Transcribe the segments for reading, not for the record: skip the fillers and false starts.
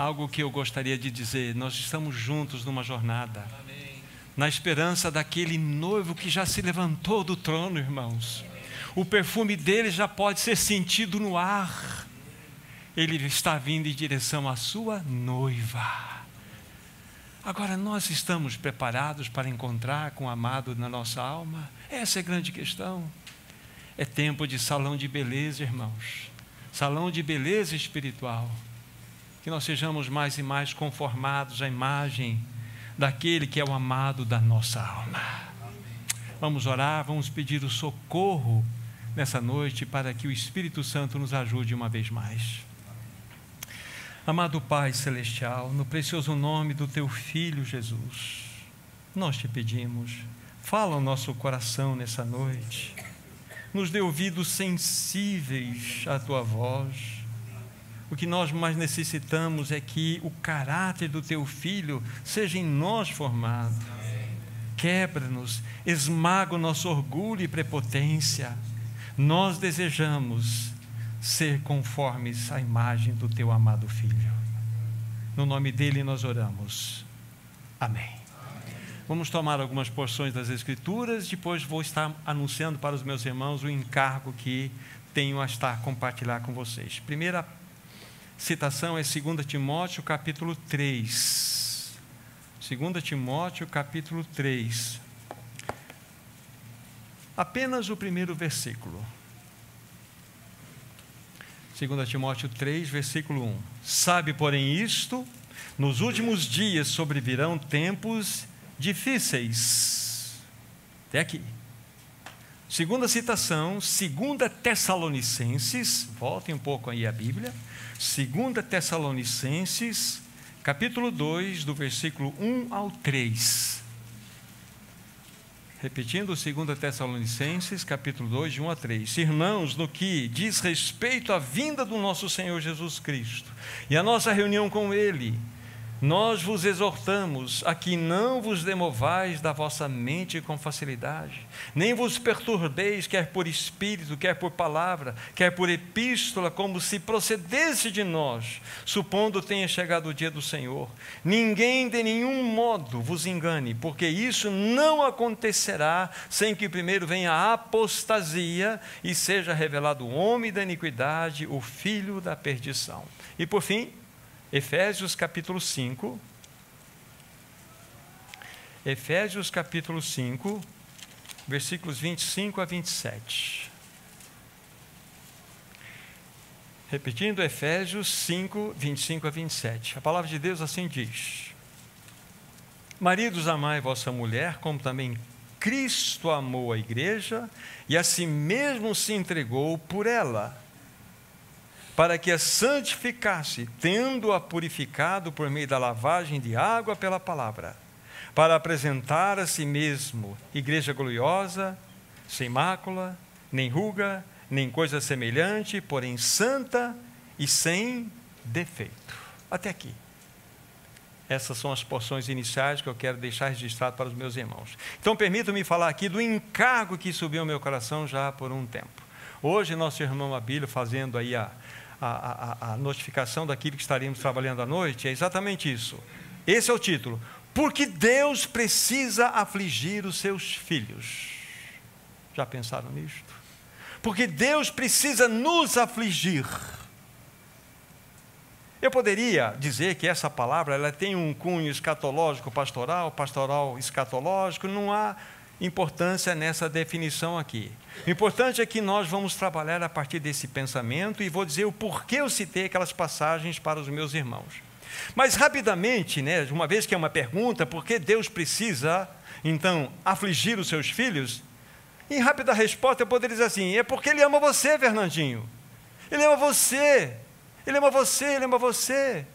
algo que eu gostaria de dizer: nós estamos juntos numa jornada, na esperança daquele noivo que já se levantou do trono, irmãos. O perfume dele já pode ser sentido no ar. Ele está vindo em direção à sua noiva. Agora, nós estamos preparados para encontrar com o amado na nossa alma? Essa é a grande questão. É tempo de salão de beleza, irmãos. Salão de beleza espiritual. Que nós sejamos mais e mais conformados à imagem daquele que é o amado da nossa alma. Vamos orar, vamos pedir o socorro nessa noite para que o Espírito Santo nos ajude uma vez mais. Amado Pai Celestial, no precioso nome do Teu Filho Jesus, nós te pedimos, fala ao nosso coração nessa noite, nos dê ouvidos sensíveis à Tua voz. O que nós mais necessitamos é que o caráter do Teu Filho seja em nós formado. Quebra-nos, esmaga o nosso orgulho e prepotência. Nós desejamos ser conformes à imagem do Teu amado Filho. No nome dEle nós oramos. Amém. Vamos tomar algumas porções das Escrituras, depois vou estar anunciando para os meus irmãos o encargo que tenho a estar compartilhar com vocês. Primeira citação é 2 Timóteo capítulo 3. 2 Timóteo capítulo 3. Apenas o primeiro versículo. 2 Timóteo 3, versículo 1. Sabe, porém, isto: nos últimos dias sobrevirão tempos difíceis. Até aqui. Segunda citação, 2 Tessalonicenses, voltem um pouco aí a Bíblia. 2 Tessalonicenses, capítulo 2, do versículo 1 ao 3. Repetindo, 2 Tessalonicenses, capítulo 2, de 1 a 3. Irmãos, no que diz respeito à vinda do nosso Senhor Jesus Cristo e a nossa reunião com Ele, nós vos exortamos a que não vos demovais da vossa mente com facilidade, nem vos perturbeis, quer por espírito, quer por palavra, quer por epístola, como se procedesse de nós, supondo tenha chegado o dia do Senhor. Ninguém de nenhum modo vos engane, porque isso não acontecerá sem que primeiro venha a apostasia e seja revelado o homem da iniquidade, o filho da perdição. E por fim, Efésios capítulo 5, Efésios capítulo 5, versículos 25 a 27. Repetindo, Efésios 5, 25 a 27. A palavra de Deus assim diz: maridos, amai vossa mulher, como também Cristo amou a igreja e a si mesmo se entregou por ela, para que a santificasse, tendo-a purificado por meio da lavagem de água pela palavra, para apresentar a si mesmo igreja gloriosa, sem mácula, nem ruga, nem coisa semelhante, porém santa e sem defeito. Até aqui. Essas são as porções iniciais que eu quero deixar registrado para os meus irmãos. Então, permitam-me falar aqui do encargo que subiu ao meu coração já por um tempo. Hoje, nosso irmão Abílio, fazendo aí a notificação daquilo que estaríamos trabalhando à noite, é exatamente isso. Esse é o título: porque Deus precisa afligir os seus filhos. Já pensaram nisto? Porque Deus precisa nos afligir. Eu poderia dizer que essa palavra ela tem um cunho escatológico pastoral, pastoral escatológico. Não há importância nessa definição aqui. O importante é que nós vamos trabalhar a partir desse pensamento, e vou dizer o porquê eu citei aquelas passagens para os meus irmãos. Mas rapidamente, né, uma vez que é uma pergunta, por que Deus precisa, então, afligir os seus filhos? Em rápida resposta eu poderia dizer assim: é porque Ele ama você, Fernandinho. Ele ama você. Ele ama você, Ele ama você.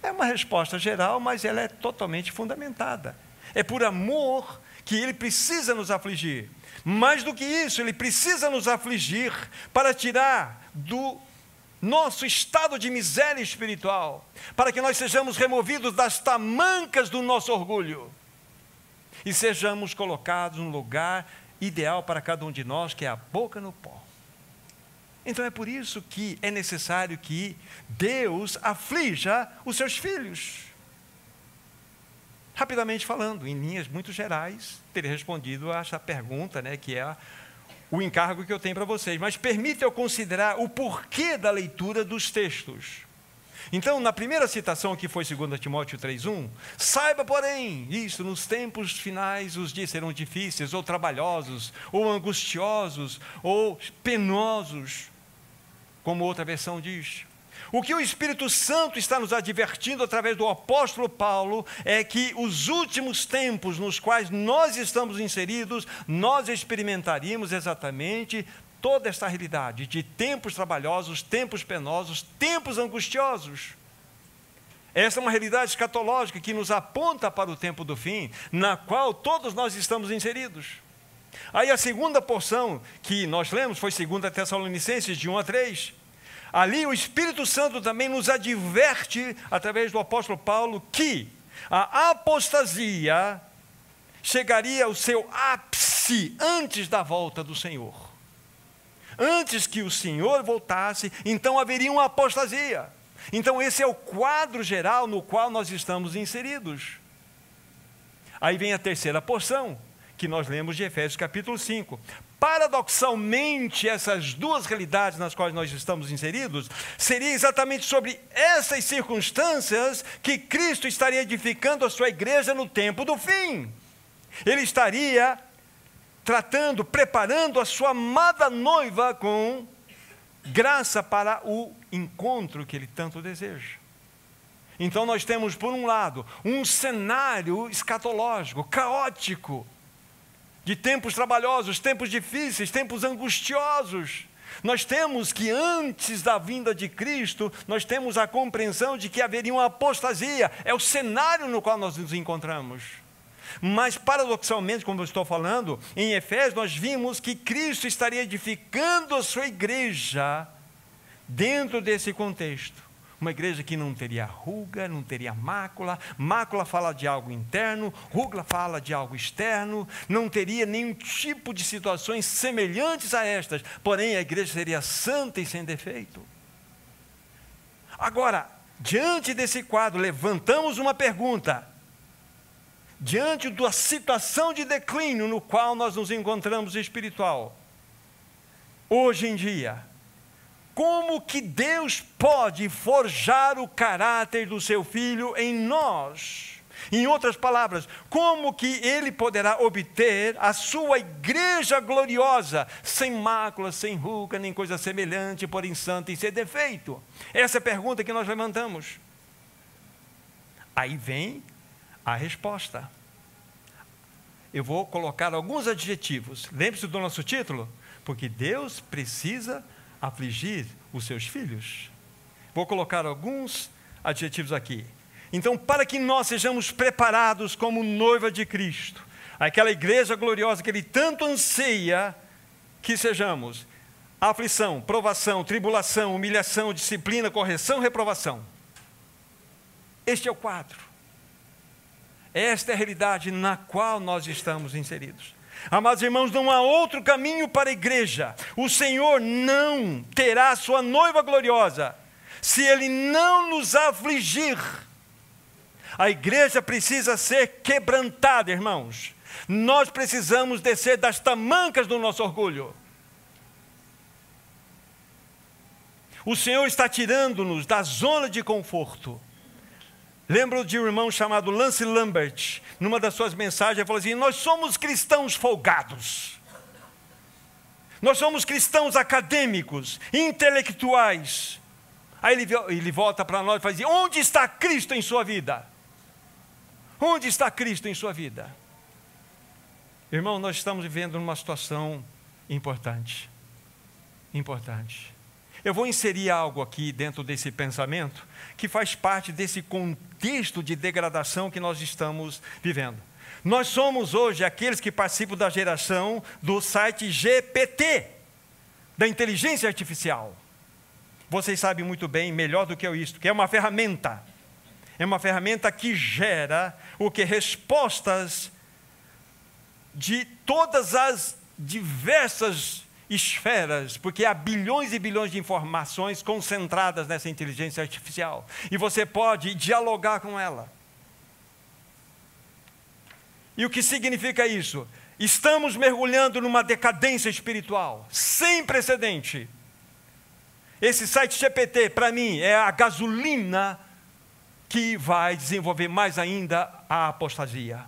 É uma resposta geral, mas ela é totalmente fundamentada. É por amor que Ele precisa nos afligir. Mais do que isso, Ele precisa nos afligir para tirar do nosso estado de miséria espiritual, para que nós sejamos removidos das tamancas do nosso orgulho e sejamos colocados no lugar ideal para cada um de nós, que é a boca no pó. Então é por isso que é necessário que Deus aflija os seus filhos. Rapidamente falando, em linhas muito gerais, teria respondido a essa pergunta, que é o encargo que eu tenho para vocês. Mas permita eu considerar o porquê da leitura dos textos. Então, na primeira citação que foi 2 Timóteo 3:1, saiba, porém, isto, nos tempos finais os dias serão difíceis, ou trabalhosos, ou angustiosos, ou penosos, como outra versão diz. O que o Espírito Santo está nos advertindo através do apóstolo Paulo é que os últimos tempos nos quais nós estamos inseridos, nós experimentaríamos exatamente toda esta realidade de tempos trabalhosos, tempos penosos, tempos angustiosos. Essa é uma realidade escatológica que nos aponta para o tempo do fim, na qual todos nós estamos inseridos. Aí a segunda porção que nós lemos foi 2 Tessalonicenses, de 1-3. Ali o Espírito Santo também nos adverte, através do apóstolo Paulo, que a apostasia chegaria ao seu ápice antes da volta do Senhor. Antes que o Senhor voltasse, então haveria uma apostasia. Então esse é o quadro geral no qual nós estamos inseridos. Aí vem a terceira porção, que nós lemos de Efésios capítulo 5. Paradoxalmente, essas duas realidades nas quais nós estamos inseridos, seria exatamente sobre essas circunstâncias que Cristo estaria edificando a sua igreja no tempo do fim. Ele estaria tratando, preparando a sua amada noiva com graça para o encontro que ele tanto deseja. Então nós temos, por um lado, um cenário escatológico, caótico, de tempos trabalhosos, tempos difíceis, tempos angustiosos. Nós temos que antes da vinda de Cristo, nós temos a compreensão de que haveria uma apostasia, é o cenário no qual nós nos encontramos. Mas paradoxalmente, como eu estou falando, em Efésios nós vimos que Cristo estaria edificando a sua igreja dentro desse contexto. Uma igreja que não teria ruga, não teria mácula. Mácula fala de algo interno, ruga fala de algo externo. Não teria nenhum tipo de situações semelhantes a estas. Porém, a igreja seria santa e sem defeito. Agora, diante desse quadro, levantamos uma pergunta. Diante da situação de declínio no qual nós nos encontramos espiritual, hoje em dia, como que Deus pode forjar o caráter do seu Filho em nós? Em outras palavras, como que Ele poderá obter a sua igreja gloriosa, sem mácula, sem ruga, nem coisa semelhante, porém santa e sem defeito? Essa é a pergunta que nós levantamos. Aí vem a resposta. Eu vou colocar alguns adjetivos. Lembre-se do nosso título, porque Deus precisa afligir os seus filhos. Vou colocar alguns adjetivos aqui. Então, para que nós sejamos preparados como noiva de Cristo, aquela igreja gloriosa que Ele tanto anseia que sejamos, aflição, provação, tribulação, humilhação, disciplina, correção, reprovação. Este é o quadro. Esta é a realidade na qual nós estamos inseridos. Amados irmãos, não há outro caminho para a igreja. O Senhor não terá sua noiva gloriosa se Ele não nos afligir. A igreja precisa ser quebrantada, irmãos. Nós precisamos descer das tamancas do nosso orgulho. O Senhor está tirando-nos da zona de conforto. Lembro de um irmão chamado Lance Lambert, numa das suas mensagens, ele falou assim: nós somos cristãos folgados. Nós somos cristãos acadêmicos, intelectuais. Aí ele volta para nós e fala assim: onde está Cristo em sua vida? Onde está Cristo em sua vida? Irmão, nós estamos vivendo numa situação importante. Importante. Eu vou inserir algo aqui dentro desse pensamento que faz parte desse contexto de degradação que nós estamos vivendo. Nós somos hoje aqueles que participam da geração do site GPT, da inteligência artificial. Vocês sabem muito bem, melhor do que eu isto, que é uma ferramenta. É uma ferramenta que gera o que? Respostas de todas as diversas esferas, porque há bilhões e bilhões de informações concentradas nessa inteligência artificial. E você pode dialogar com ela. E o que significa isso? Estamos mergulhando numa decadência espiritual sem precedente. Esse site GPT, para mim, é a gasolina que vai desenvolver mais ainda a apostasia.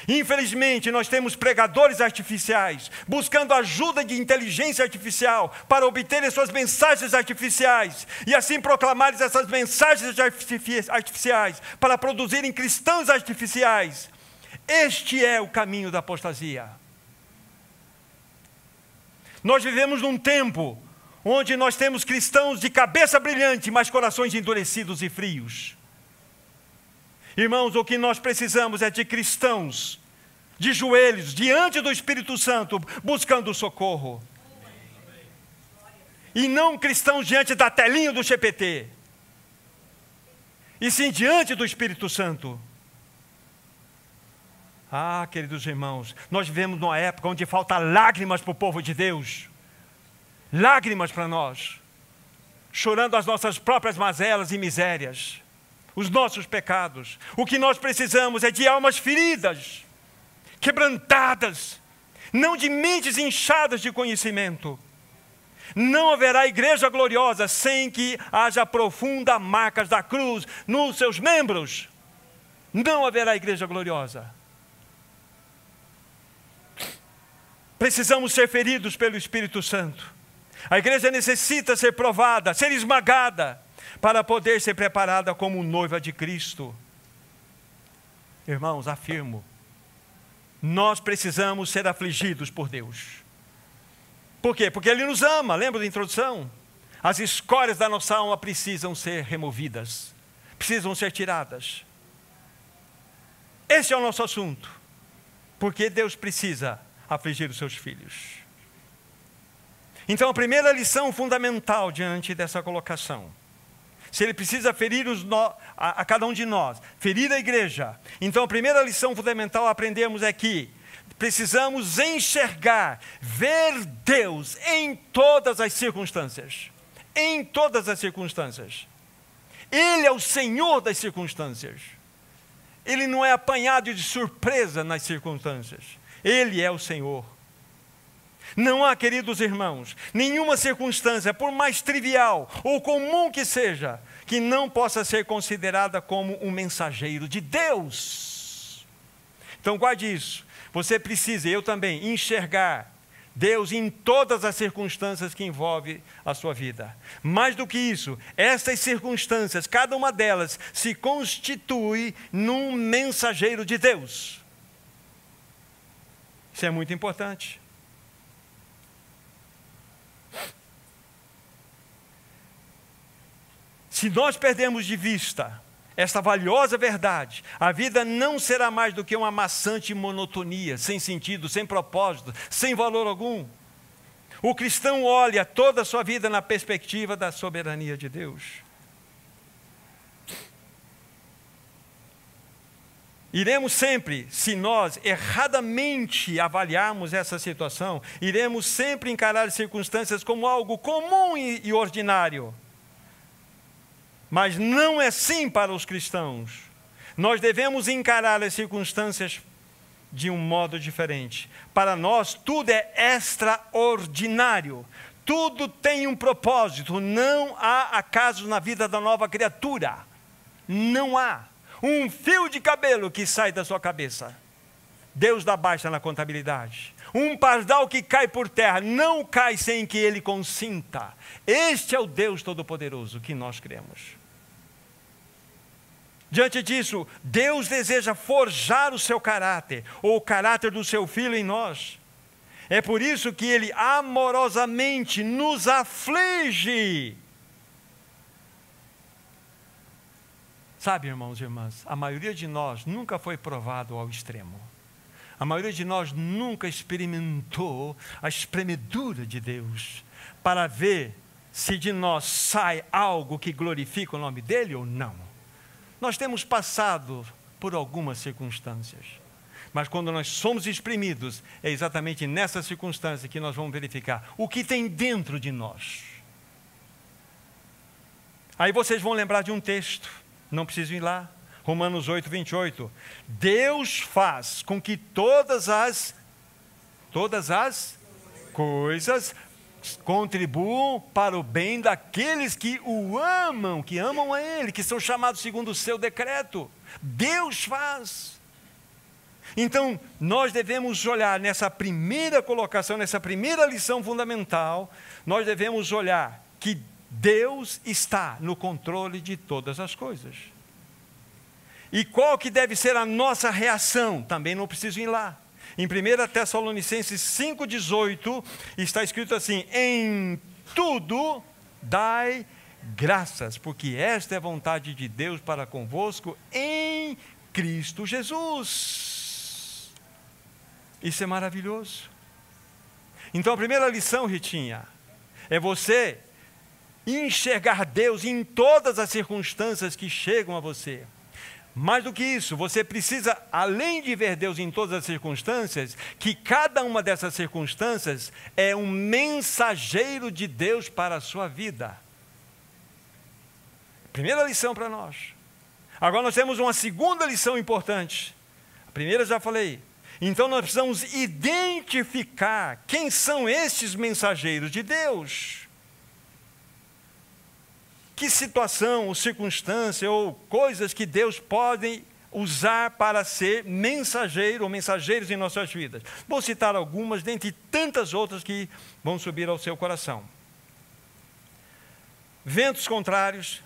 Infelizmente, nós temos pregadores artificiais buscando ajuda de inteligência artificial para obterem suas mensagens artificiais e assim proclamarem essas mensagens artificiais para produzirem cristãos artificiais. Este é o caminho da apostasia. Nós vivemos num tempo onde nós temos cristãos de cabeça brilhante, mas corações endurecidos e frios. Irmãos, o que nós precisamos é de cristãos de joelhos diante do Espírito Santo, buscando socorro. E não cristãos diante da telinha do GPT, e sim diante do Espírito Santo. Ah, queridos irmãos, nós vivemos numa época onde falta lágrimas para o povo de Deus. Lágrimas para nós, chorando as nossas próprias mazelas e misérias, os nossos pecados. O que nós precisamos é de almas feridas, quebrantadas, não de mentes inchadas de conhecimento. Não haverá igreja gloriosa sem que haja profundas marcas da cruz nos seus membros. Não haverá igreja gloriosa. Precisamos ser feridos pelo Espírito Santo. A igreja necessita ser provada, ser esmagada, para poder ser preparada como noiva de Cristo. Irmãos, afirmo, nós precisamos ser afligidos por Deus. Por quê? Porque Ele nos ama, lembra da introdução? As escórias da nossa alma precisam ser removidas, precisam ser tiradas. Esse é o nosso assunto, porque Deus precisa afligir os seus filhos. Então, a primeira lição fundamental diante dessa colocação, se Ele precisa ferir a cada um de nós, ferir a igreja, então a primeira lição fundamental a aprendermos é que precisamos enxergar, ver Deus em todas as circunstâncias. Em todas as circunstâncias. Ele é o Senhor das circunstâncias. Ele não é apanhado de surpresa nas circunstâncias. Ele é o Senhor. Não há, queridos irmãos, nenhuma circunstância, por mais trivial ou comum que seja, que não possa ser considerada como um mensageiro de Deus. Então guarde isso. Você precisa, eu também, enxergar Deus em todas as circunstâncias que envolvem a sua vida. Mais do que isso, essas circunstâncias, cada uma delas, se constitui num mensageiro de Deus. Isso é muito importante. Se nós perdermos de vista esta valiosa verdade, a vida não será mais do que uma maçante monotonia, sem sentido, sem propósito, sem valor algum. O cristão olha toda a sua vida na perspectiva da soberania de Deus. Iremos sempre, se nós erradamente avaliarmos essa situação, iremos sempre encarar as circunstâncias como algo comum e ordinário. Mas não é assim para os cristãos. Nós devemos encarar as circunstâncias de um modo diferente. Para nós, tudo é extraordinário. Tudo tem um propósito. Não há acasos na vida da nova criatura. Não há um fio de cabelo que sai da sua cabeça. Deus dá baixa na contabilidade. Um pardal que cai por terra não cai sem que Ele consinta. Este é o Deus Todo-Poderoso que nós cremos. Diante disso, Deus deseja forjar o seu caráter, ou o caráter do seu Filho em nós. É por isso que Ele amorosamente nos aflige. Sabe, irmãos e irmãs, a maioria de nós nunca foi provado ao extremo. A maioria de nós nunca experimentou a espremedura de Deus para ver se de nós sai algo que glorifica o nome dEle ou não. Nós temos passado por algumas circunstâncias. Mas quando nós somos exprimidos, é exatamente nessa circunstância que nós vamos verificar o que tem dentro de nós. Aí vocês vão lembrar de um texto, não preciso ir lá, Romanos 8, 28. Deus faz com que todas as coisas contribuam para o bem daqueles que o amam, que amam a Ele, que são chamados segundo o seu decreto. Deus faz. Então, nós devemos olhar nessa primeira colocação, nessa primeira lição fundamental, nós devemos olhar que Deus está no controle de todas as coisas. E qual que deve ser a nossa reação? Também não preciso ir lá. Em 1 Tessalonicenses 5,18, está escrito assim: em tudo dai graças, porque esta é a vontade de Deus para convosco em Cristo Jesus. Isso é maravilhoso. Então a primeira lição, Ritinha, é você enxergar Deus em todas as circunstâncias que chegam a você. Mais do que isso, você precisa, além de ver Deus em todas as circunstâncias, que cada uma dessas circunstâncias é um mensageiro de Deus para a sua vida. Primeira lição para nós. Agora nós temos uma segunda lição importante. A primeira já falei. Então nós precisamos identificar quem são estes mensageiros de Deus. Que situação, ou circunstância, ou coisas que Deus pode usar para ser mensageiro ou mensageiros em nossas vidas. Vou citar algumas, dentre tantas outras que vão subir ao seu coração. Ventos contrários,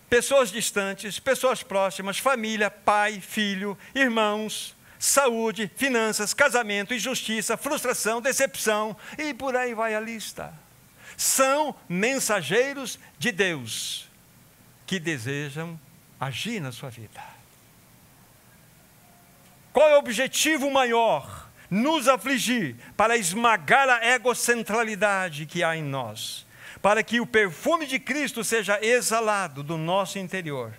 pessoas distantes, pessoas próximas, família, pai, filho, irmãos, saúde, finanças, casamento, injustiça, frustração, decepção, e por aí vai a lista. São mensageiros de Deus que desejam agir na sua vida. Qual é o objetivo maior? Nos afligir, para esmagar a egocentralidade que há em nós, para que o perfume de Cristo seja exalado do nosso interior,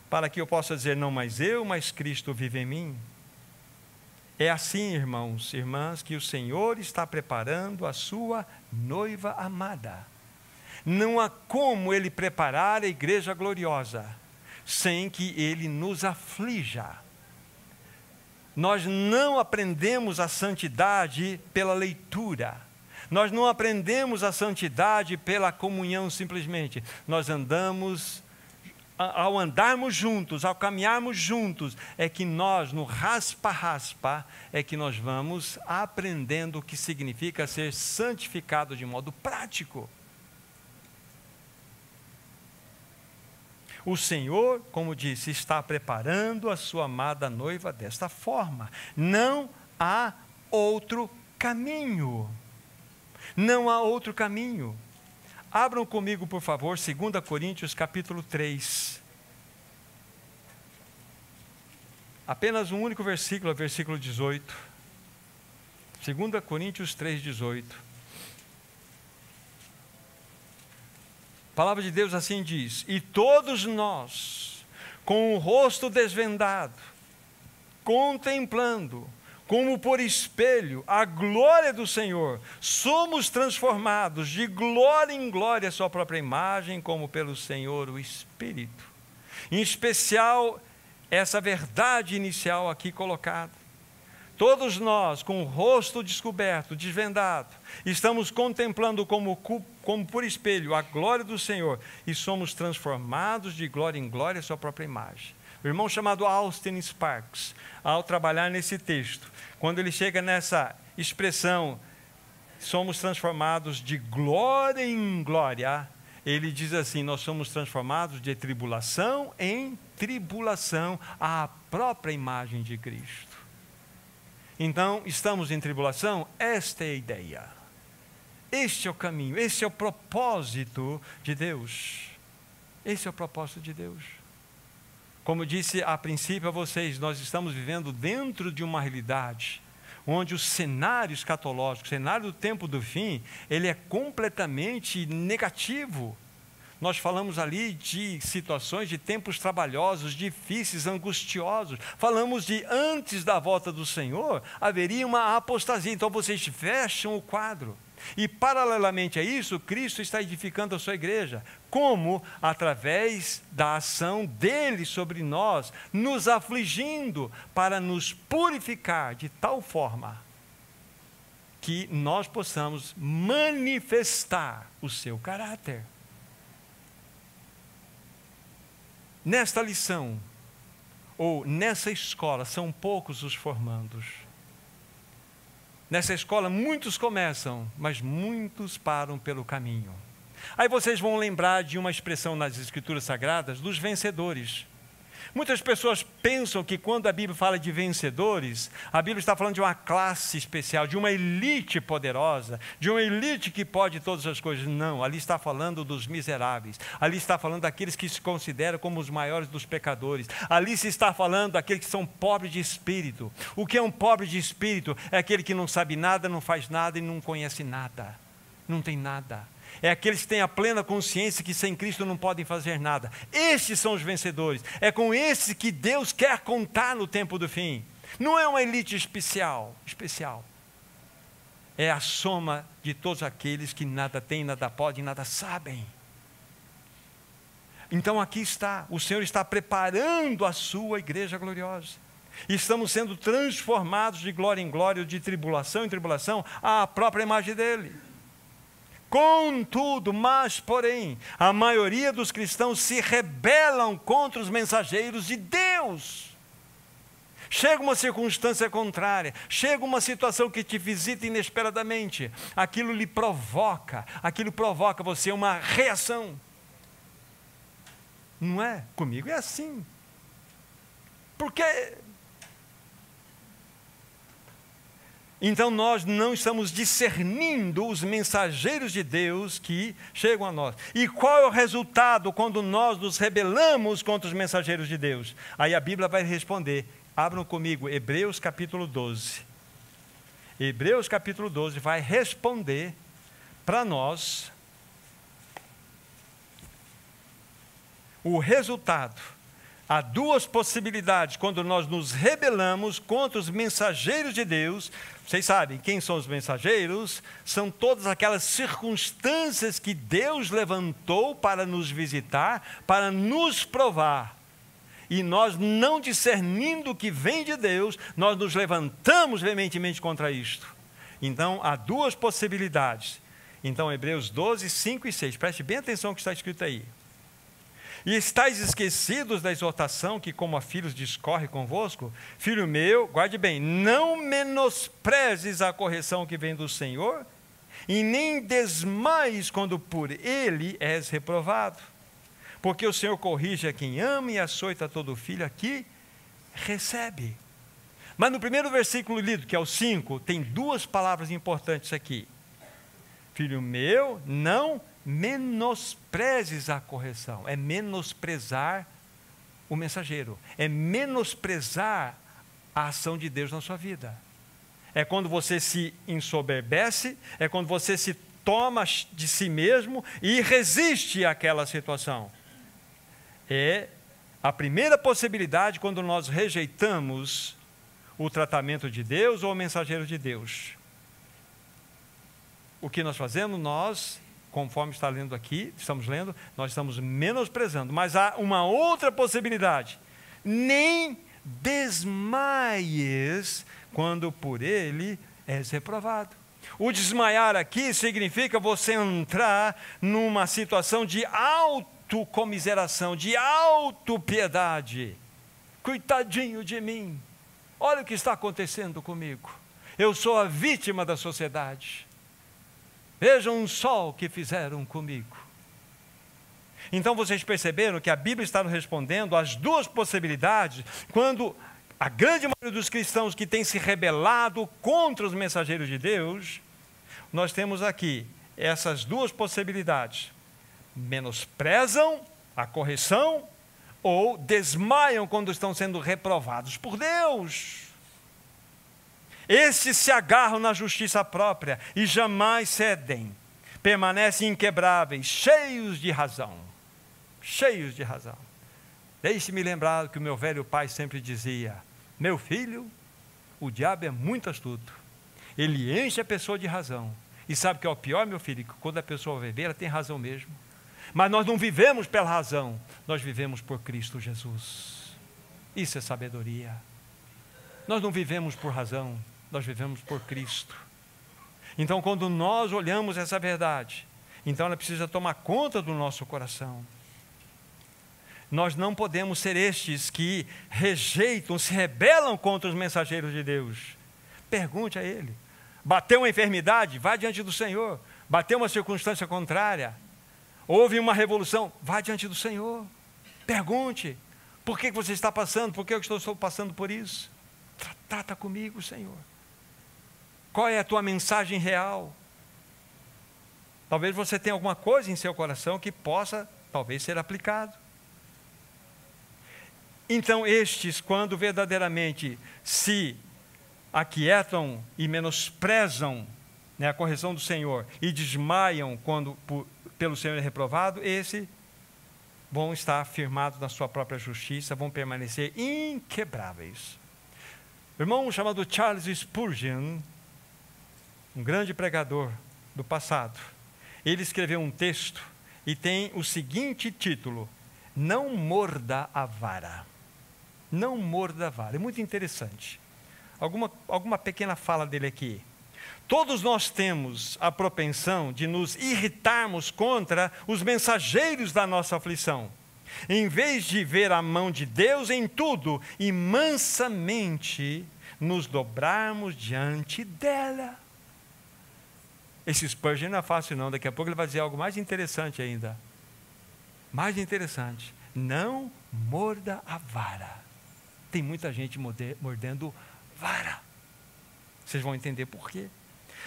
para que eu possa dizer, não mais eu, mas Cristo vive em mim. É assim, irmãos e irmãs, que o Senhor está preparando a sua noiva amada. Não há como Ele preparar a igreja gloriosa sem que Ele nos aflija. Nós não aprendemos a santidade pela leitura. Nós não aprendemos a santidade pela comunhão simplesmente. Nós andamos, ao andarmos juntos, ao caminharmos juntos, é que nós, no raspa-raspa, é que nós vamos aprendendo o que significa ser santificado de modo prático. O Senhor, como disse, está preparando a sua amada noiva desta forma. Não há outro caminho. Não há outro caminho. Abram comigo, por favor, 2 Coríntios capítulo 3. Apenas um único versículo, versículo 18. 2 Coríntios 3, 18. A palavra de Deus assim diz: e todos nós, com o rosto desvendado, contemplando, como por espelho, a glória do Senhor, somos transformados de glória em glória à sua própria imagem, como pelo Senhor o Espírito. Em especial, essa verdade inicial aqui colocada. Todos nós, com o rosto descoberto, desvendado, estamos contemplando como por espelho a glória do Senhor e somos transformados de glória em glória à sua própria imagem. O irmão chamado Austin Sparks, ao trabalhar nesse texto, quando ele chega nessa expressão, somos transformados de glória em glória, ele diz assim, nós somos transformados de tribulação em tribulação à própria imagem de Cristo. Então, estamos em tribulação? Esta é a ideia. Este é o caminho, esse é o propósito de Deus. Esse é o propósito de Deus. Como disse a princípio a vocês, nós estamos vivendo dentro de uma realidade onde o cenário escatológico, o cenário do tempo do fim, ele é completamente negativo. Nós falamos ali de situações, de tempos trabalhosos, difíceis, angustiosos. Falamos de antes da volta do Senhor, haveria uma apostasia. Então vocês fecham o quadro. E paralelamente a isso, Cristo está edificando a sua igreja. Como? Através da ação dele sobre nós, nos afligindo para nos purificar de tal forma que nós possamos manifestar o seu caráter. Nesta lição, ou nessa escola, são poucos os formandos. Nessa escola, muitos começam, mas muitos param pelo caminho. Aí vocês vão lembrar de uma expressão nas Escrituras Sagradas, dos vencedores. Muitas pessoas pensam que quando a Bíblia fala de vencedores, a Bíblia está falando de uma classe especial, de uma elite poderosa, de uma elite que pode todas as coisas. Não, ali está falando dos miseráveis, ali está falando daqueles que se consideram como os maiores dos pecadores, ali se está falando daqueles que são pobres de espírito. O que é um pobre de espírito? É aquele que não sabe nada, não faz nada e não conhece nada, não tem nada. É aqueles que têm a plena consciência que sem Cristo não podem fazer nada. Estes são os vencedores. É com esses que Deus quer contar no tempo do fim. Não é uma elite especial. É a soma de todos aqueles que nada têm, nada podem, nada sabem. Então aqui está, o Senhor está preparando a sua igreja gloriosa. Estamos sendo transformados de glória em glória, de tribulação em tribulação, à própria imagem dele. Contudo, mas porém, a maioria dos cristãos se rebelam contra os mensageiros de Deus. Chega uma circunstância contrária, chega uma situação que te visita inesperadamente, aquilo provoca você uma reação. Não é? Comigo é assim. Porque então nós não estamos discernindo os mensageiros de Deus que chegam a nós. E qual é o resultado quando nós nos rebelamos contra os mensageiros de Deus? Aí a Bíblia vai responder. Abram comigo, Hebreus capítulo 12. Hebreus capítulo 12 vai responder para nós o resultado. Há duas possibilidades quando nós nos rebelamos contra os mensageiros de Deus. Vocês sabem quem são os mensageiros? São todas aquelas circunstâncias que Deus levantou para nos visitar, para nos provar. E nós, não discernindo o que vem de Deus, nós nos levantamos veementemente contra isto. Então, há duas possibilidades. Então, Hebreus 12, 5 e 6. Preste bem atenção ao que está escrito aí. E estáis esquecidos da exortação que como a filhos discorre convosco? Filho meu, guarde bem, não menosprezes a correção que vem do Senhor, e nem desmaies quando por ele és reprovado. Porque o Senhor corrige a quem ama e açoita todo filho a que recebe. Mas no primeiro versículo lido, que é o 5, tem duas palavras importantes aqui. Filho meu, não menosprezes a correção. É menosprezar o mensageiro. É menosprezar a ação de Deus na sua vida. É quando você se ensoberbece, é quando você se toma de si mesmo e resiste àquela situação. É a primeira possibilidade quando nós rejeitamos o tratamento de Deus ou o mensageiro de Deus. O que nós fazemos? Nós, conforme está lendo aqui, estamos lendo, nós estamos menosprezando. Mas há uma outra possibilidade. Nem desmaies quando por ele és reprovado. O desmaiar aqui significa você entrar numa situação de autocomiseração, de autopiedade. Coitadinho de mim. Olha o que está acontecendo comigo. Eu sou a vítima da sociedade. Vejam só o que fizeram comigo. Então vocês perceberam que a Bíblia está nos respondendo às duas possibilidades, quando a grande maioria dos cristãos que tem se rebelado contra os mensageiros de Deus, nós temos aqui essas duas possibilidades. Menosprezam a correção ou desmaiam quando estão sendo reprovados por Deus. Estes se agarram na justiça própria e jamais cedem. permanecem inquebráveis, cheios de razão. Cheios de razão. Deixe-me lembrar que o meu velho pai sempre dizia: meu filho, o diabo é muito astuto. Ele enche a pessoa de razão. E sabe o que é o pior, meu filho? Que quando a pessoa vai ver, ela tem razão mesmo. Mas nós não vivemos pela razão, nós vivemos por Cristo Jesus. Isso é sabedoria. Nós não vivemos por razão, nós vivemos por Cristo. Então, quando nós olhamos essa verdade, então ela precisa tomar conta do nosso coração. Nós não podemos ser estes que rejeitam, se rebelam contra os mensageiros de Deus. Pergunte a ele. Bateu uma enfermidade? Vá diante do Senhor. Bateu uma circunstância contrária? Houve uma revolução? Vá diante do Senhor. Pergunte. Por que você está passando? Por que eu estou passando por isso? Trata comigo, Senhor. Qual é a tua mensagem real? Talvez você tenha alguma coisa em seu coração que possa, talvez, ser aplicado. Então, estes, quando verdadeiramente se aquietam e menosprezam, né, a correção do Senhor e desmaiam quando pelo Senhor é reprovado, esse vão estar firmados na sua própria justiça, vão permanecer inquebráveis. O irmão chamado Charles Spurgeon, um grande pregador do passado, ele escreveu um texto e tem o seguinte título: não morda a vara. Não morda a vara. É muito interessante. Alguma pequena fala dele aqui. Todos nós temos a propensão de nos irritarmos contra os mensageiros da nossa aflição, em vez de ver a mão de Deus em tudo e mansamente nos dobrarmos diante dela. Esse Spurgeon não é fácil não, daqui a pouco ele vai dizer algo mais interessante ainda. Mais interessante. Não morda a vara. Tem muita gente mordendo vara. Vocês vão entender por quê.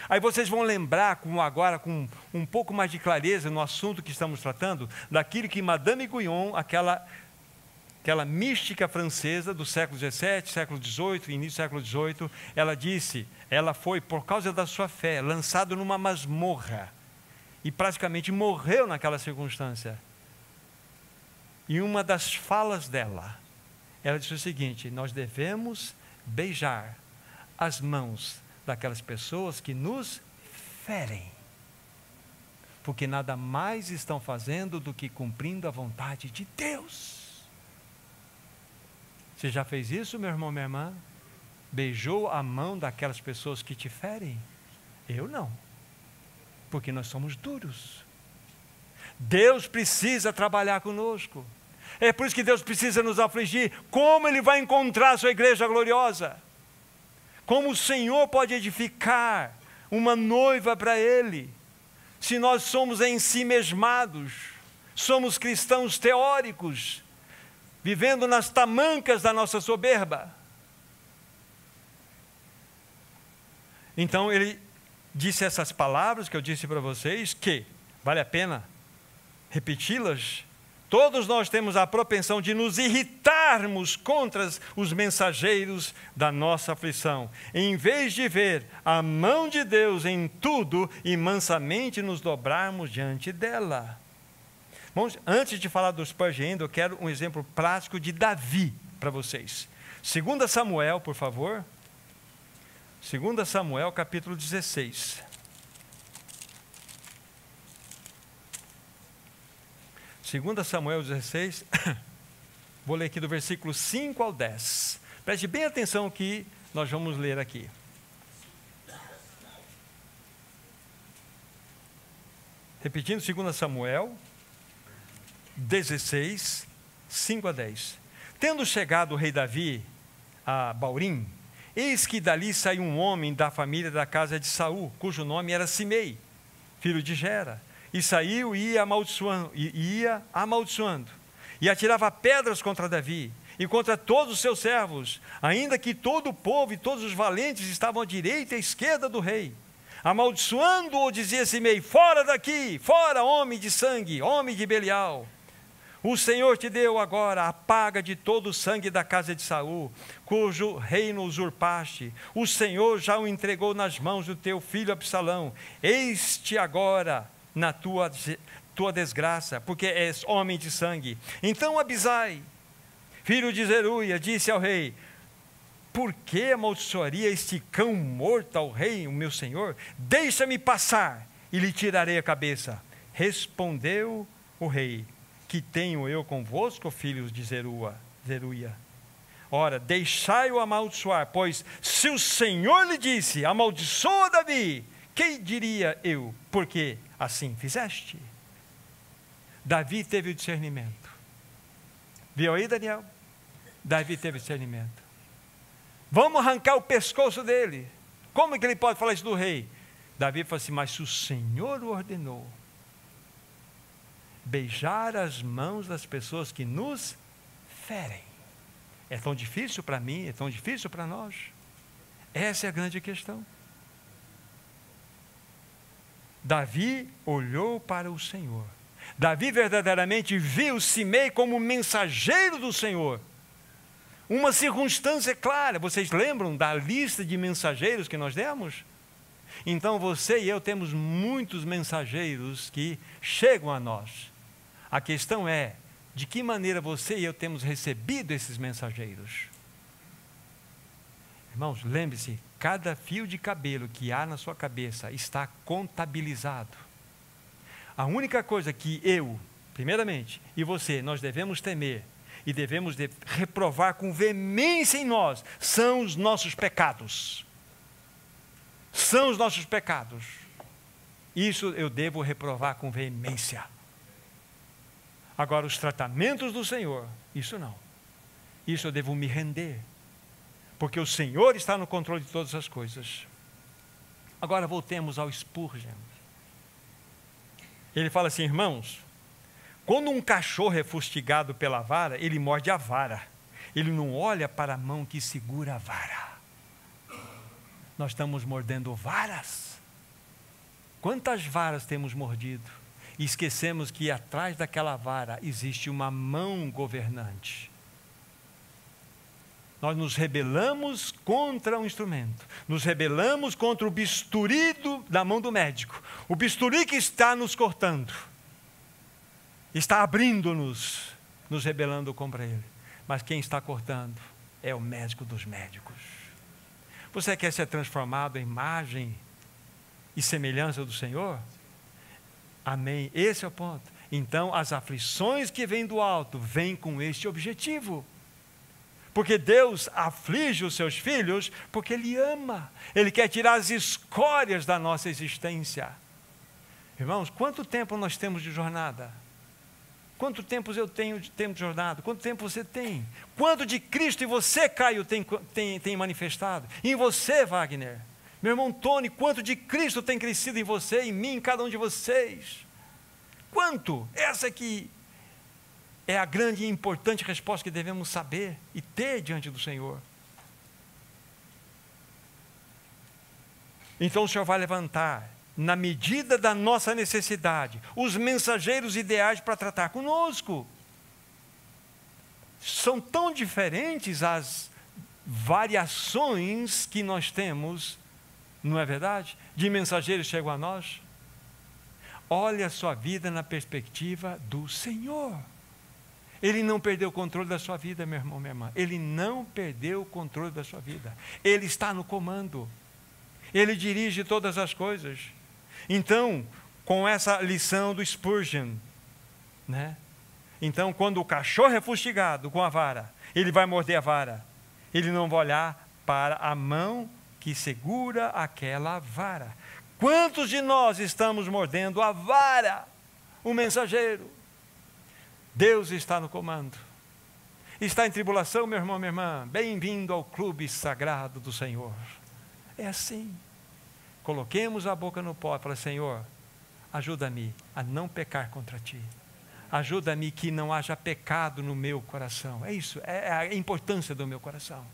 Aí vocês vão lembrar, agora com um pouco mais de clareza no assunto que estamos tratando, daquilo que Madame Guyon, aquela mística francesa do século XVII, século XVIII, início do século XVIII, ela disse, ela foi, por causa da sua fé, lançada numa masmorra, e praticamente morreu naquela circunstância. E uma das falas dela, ela disse o seguinte: nós devemos beijar as mãos daquelas pessoas que nos ferem, porque nada mais estão fazendo do que cumprindo a vontade de Deus. Você já fez isso, meu irmão, minha irmã? Beijou a mão daquelas pessoas que te ferem? Eu não, porque nós somos duros. Deus precisa trabalhar conosco. É por isso que Deus precisa nos afligir. Como Ele vai encontrar a sua igreja gloriosa? Como o Senhor pode edificar uma noiva para Ele, se nós somos em si mesmados, somos cristãos teóricos, vivendo nas tamancas da nossa soberba? Então ele disse essas palavras que eu disse para vocês, que vale a pena repeti-las. Todos nós temos a propensão de nos irritarmos contra os mensageiros da nossa aflição, em vez de ver a mão de Deus em tudo e mansamente nos dobrarmos diante dela. Bom, antes de falar dos Spurgeon, eu quero um exemplo prático de Davi para vocês. 2 Samuel, por favor. 2 Samuel, capítulo 16. 2 Samuel 16, vou ler aqui do versículo 5 ao 10. Preste bem atenção que nós vamos ler aqui. Repetindo, 2 Samuel 16, 5 a 10. Tendo chegado o rei Davi a Baurim, eis que dali saiu um homem da família da casa de Saul, cujo nome era Simei, filho de Gera. E saiu e ia amaldiçoando, e atirava pedras contra Davi, e contra todos os seus servos, ainda que todo o povo e todos os valentes estavam à direita e à esquerda do rei. Amaldiçoando-o, dizia Simei: fora daqui, fora, homem de sangue, homem de Belial. O Senhor te deu agora a paga de todo o sangue da casa de Saul, cujo reino usurpaste. O Senhor já o entregou nas mãos do teu filho Absalão. Este agora na tua desgraça, porque és homem de sangue. Então Abisai, filho de Zeruia, disse ao rei: por que amaldiçoaria este cão morto ao rei, o meu senhor? Deixa-me passar e lhe tirarei a cabeça. Respondeu o rei: que tenho eu convosco, filhos de Zeruia? Ora, deixai-o amaldiçoar, pois se o Senhor lhe disse: amaldiçoa Davi, que diria eu? Porque assim fizeste. Davi teve o discernimento. Viu aí, Daniel? Davi teve discernimento. Vamos arrancar o pescoço dele. Como é que ele pode falar isso do rei? Davi falou assim: mas se o Senhor o ordenou, beijar as mãos das pessoas que nos ferem. É tão difícil para mim, é tão difícil para nós. Essa é a grande questão. Davi olhou para o Senhor. Davi verdadeiramente viu Simei como mensageiro do Senhor. Uma circunstância clara. Vocês lembram da lista de mensageiros que nós demos? Então você e eu temos muitos mensageiros que chegam a nós. A questão é: de que maneira você e eu temos recebido esses mensageiros? Irmãos, lembre-se, cada fio de cabelo que há na sua cabeça está contabilizado. A única coisa que eu, primeiramente, e você, nós devemos temer e devemos reprovar com veemência em nós, são os nossos pecados. São os nossos pecados. Isso eu devo reprovar com veemência. Agora, os tratamentos do Senhor, isso não. Isso eu devo me render, porque o Senhor está no controle de todas as coisas. Agora voltemos ao Spurgeon. Ele fala assim: irmãos, quando um cachorro é fustigado pela vara, ele morde a vara. Ele não olha para a mão que segura a vara. Nós estamos mordendo varas. Quantas varas temos mordido? E esquecemos que atrás daquela vara existe uma mão governante. Nós nos rebelamos contra um instrumento. Nos rebelamos contra o bisturi da mão do médico. O bisturi que está nos cortando. Está abrindo-nos, nos rebelando contra ele. Mas quem está cortando é o médico dos médicos. Você quer ser transformado em imagem e semelhança do Senhor? Amém. Esse é o ponto. Então, as aflições que vêm do alto vêm com este objetivo. Porque Deus aflige os seus filhos porque Ele ama. Ele quer tirar as escórias da nossa existência. Irmãos, quanto tempo nós temos de jornada? Quanto tempo eu tenho de tempo de jornada? Quanto tempo você tem? Quanto de Cristo em você, Caio, tem manifestado? Em você, Wagner? Meu irmão Tony, quanto de Cristo tem crescido em você, em mim, em cada um de vocês? Quanto? Essa aqui é a grande e importante resposta que devemos saber e ter diante do Senhor. Então o Senhor vai levantar, na medida da nossa necessidade, os mensageiros ideais para tratar conosco. São tão diferentes as variações que nós temos, não é verdade? De mensageiros chegam a nós. Olha a sua vida na perspectiva do Senhor. Ele não perdeu o controle da sua vida, meu irmão, minha irmã. Ele não perdeu o controle da sua vida. Ele está no comando. Ele dirige todas as coisas. Então, com essa lição do Spurgeon, né? Então, quando o cachorro é fustigado com a vara, ele vai morder a vara. Ele não vai olhar para a mão que segura aquela vara. Quantos de nós estamos mordendo a vara? O mensageiro. Deus está no comando. Está em tribulação, meu irmão, minha irmã? Bem-vindo ao clube sagrado do Senhor. É assim. Coloquemos a boca no pó e fala: Senhor, ajuda-me a não pecar contra Ti. Ajuda-me que não haja pecado no meu coração. É isso, é a importância do meu coração.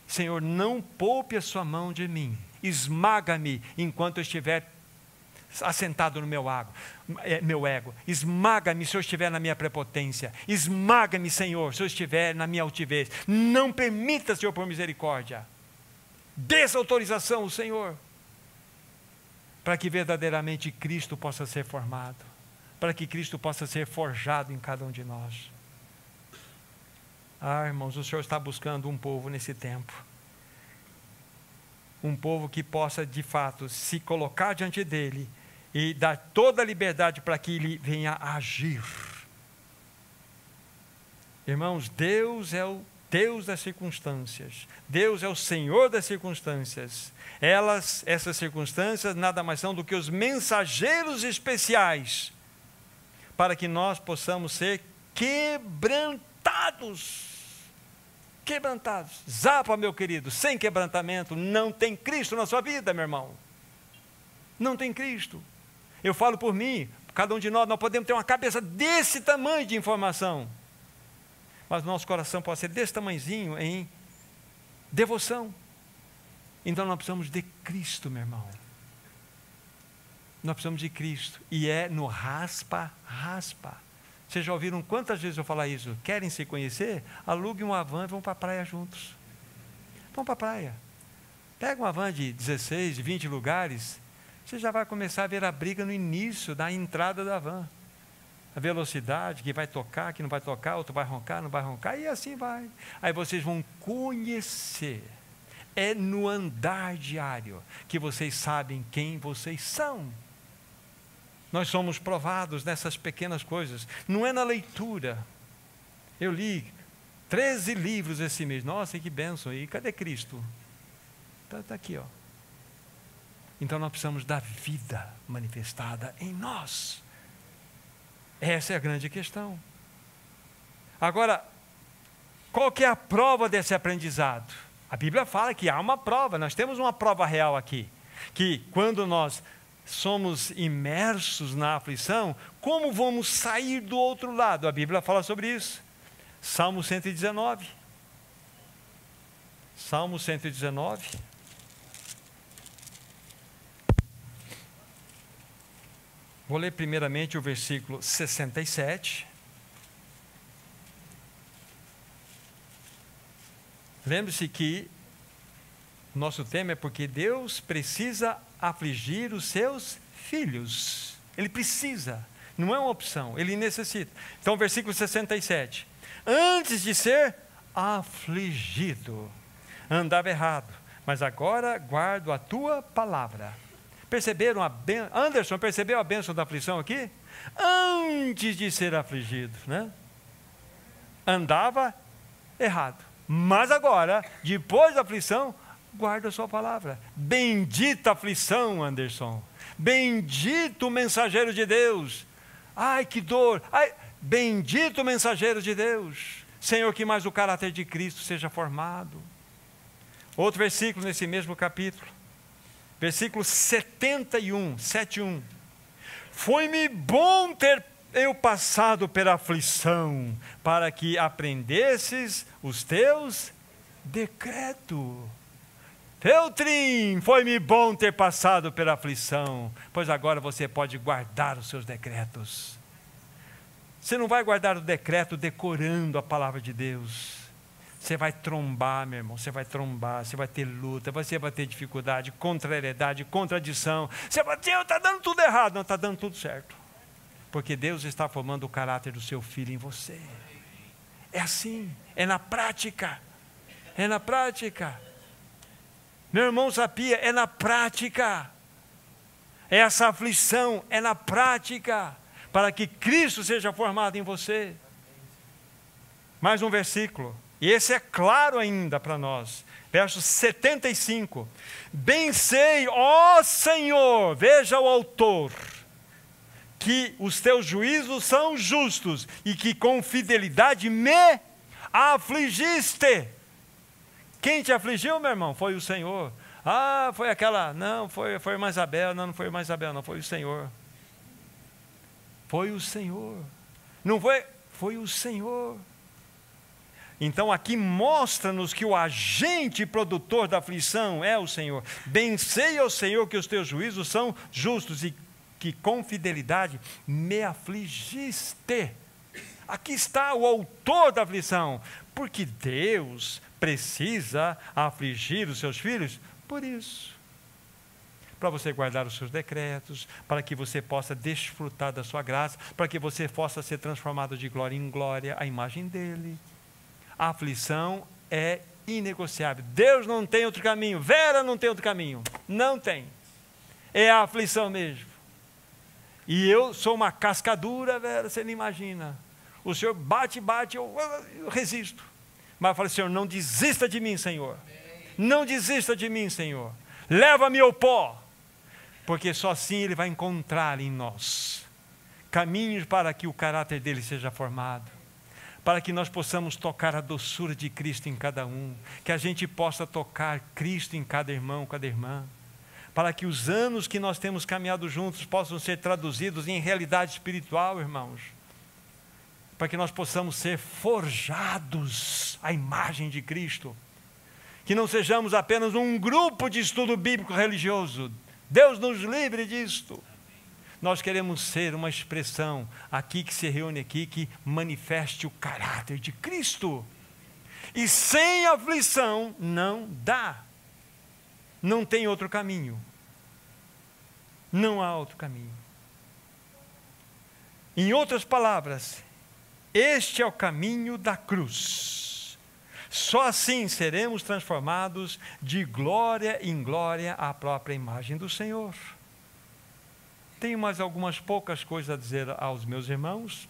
Senhor, não poupe a sua mão de mim. Esmaga-me enquanto eu estiver assentado no meu ego. Esmaga-me se eu estiver na minha prepotência. Esmaga-me, Senhor, se eu estiver na minha altivez. Não permita, Senhor, por misericórdia. Dê essa autorização, Senhor. para que verdadeiramente Cristo possa ser formado, para que Cristo possa ser forjado em cada um de nós. Ah, irmãos, o Senhor está buscando um povo nesse tempo, um povo que possa de fato se colocar diante dele e dar toda a liberdade para que ele venha a agir. Irmãos, Deus é o Deus das circunstâncias, Deus é o Senhor das circunstâncias. Essas circunstâncias nada mais são do que os mensageiros especiais para que nós possamos ser quebrantados. Quebrantados. Zapa, meu querido, sem quebrantamento não tem Cristo na sua vida, meu irmão. Não tem Cristo. Eu falo por mim, cada um de nós podemos ter uma cabeça desse tamanho de informação, mas nosso coração pode ser desse tamanhozinho em devoção. Então nós precisamos de Cristo, meu irmão. Nós precisamos de Cristo. E é no raspa-raspa. Vocês já ouviram quantas vezes eu falar isso? Querem se conhecer? Alugue uma van e vão para a praia juntos. Vão para a praia. Pega uma van de 16, 20 lugares. Você já vai começar a ver a briga no início, da entrada da van. A velocidade, que vai tocar, que não vai tocar, outro vai roncar, não vai roncar, e assim vai. Aí vocês vão conhecer. É no andar diário que vocês sabem quem vocês são. Nós somos provados nessas pequenas coisas. Não é na leitura. Eu li 13 livros esse mês. Nossa, que bênção. E cadê Cristo? Está aqui, ó. Então nós precisamos da vida manifestada em nós. Essa é a grande questão. Agora, qual que é a prova desse aprendizado? A Bíblia fala que há uma prova, nós temos uma prova real aqui, que quando nós somos imersos na aflição, como vamos sair do outro lado? A Bíblia fala sobre isso. Salmo 119. Salmo 119. Vou ler primeiramente o versículo 67. Lembre-se que nosso tema é porque Deus precisa afligir os seus filhos. Ele precisa, não é uma opção, ele necessita. Então, versículo 67. Antes de ser afligido, andava errado, mas agora guardo a tua palavra. Perceberam Anderson, percebeu a bênção da aflição aqui? Antes de ser afligido, né? Andava errado. Mas agora, depois da aflição, guarda a sua palavra. Bendita aflição, Anderson. Bendito mensageiro de Deus. Ai, que dor. Ai, bendito mensageiro de Deus. Senhor, que mais o caráter de Cristo seja formado. Outro versículo nesse mesmo capítulo. Versículo 71, 7:1. Foi-me bom ter eu passado pela aflição, para que aprendesses os teus decretos. Teutrim, foi-me bom ter passado pela aflição, pois agora você pode guardar os seus decretos. Você não vai guardar o decreto decorando a palavra de Deus. Você vai trombar, meu irmão, você vai trombar, você vai ter luta, você vai ter dificuldade, contrariedade, contradição. Você vai dizer, está dando tudo errado. Não, está dando tudo certo. Porque Deus está formando o caráter do seu filho em você. É assim, é na prática. É na prática. Meu irmão Sapia, é na prática. Essa aflição é na prática, para que Cristo seja formado em você. Mais um versículo. E esse é claro ainda para nós. Verso 75. Bem sei, ó Senhor, veja o autor, que os teus juízos são justos e que com fidelidade me afligiste. Quem te afligiu, meu irmão? Foi o Senhor. Ah, foi aquela, não, foi a irmã Isabel, não foi a irmã Isabel, não, foi o Senhor. Foi o Senhor. Não foi o Senhor. Então aqui mostra-nos que o agente produtor da aflição é o Senhor. Bem sei ao Senhor que os teus juízos são justos e que com fidelidade me afligiste. Aqui está o autor da aflição. Porque Deus precisa afligir os seus filhos por isso. para você guardar os seus decretos, para que você possa desfrutar da sua graça, para que você possa ser transformado de glória em glória, à imagem dele. A aflição é inegociável. Deus não tem outro caminho. Vera não tem outro caminho. Não tem. É a aflição mesmo. E eu sou uma cascadura, Vera, você não imagina. O Senhor bate, eu resisto. Mas eu falei, Senhor, não desista de mim, Senhor. Não desista de mim, Senhor. Leva-me ao pó. Porque só assim Ele vai encontrar em nós caminhos para que o caráter dele seja formado, para que nós possamos tocar a doçura de Cristo em cada um, que a gente possa tocar Cristo em cada irmão, cada irmã, para que os anos que nós temos caminhado juntos possam ser traduzidos em realidade espiritual, irmãos, para que nós possamos ser forjados à imagem de Cristo, que não sejamos apenas um grupo de estudo bíblico religioso. Deus nos livre disto. Nós queremos ser uma expressão aqui que se reúne aqui, que manifeste o caráter de Cristo. E sem aflição não dá. Não tem outro caminho. Não há outro caminho. Em outras palavras, este é o caminho da cruz. Só assim seremos transformados de glória em glória à própria imagem do Senhor. Tenho mais algumas poucas coisas a dizer aos meus irmãos.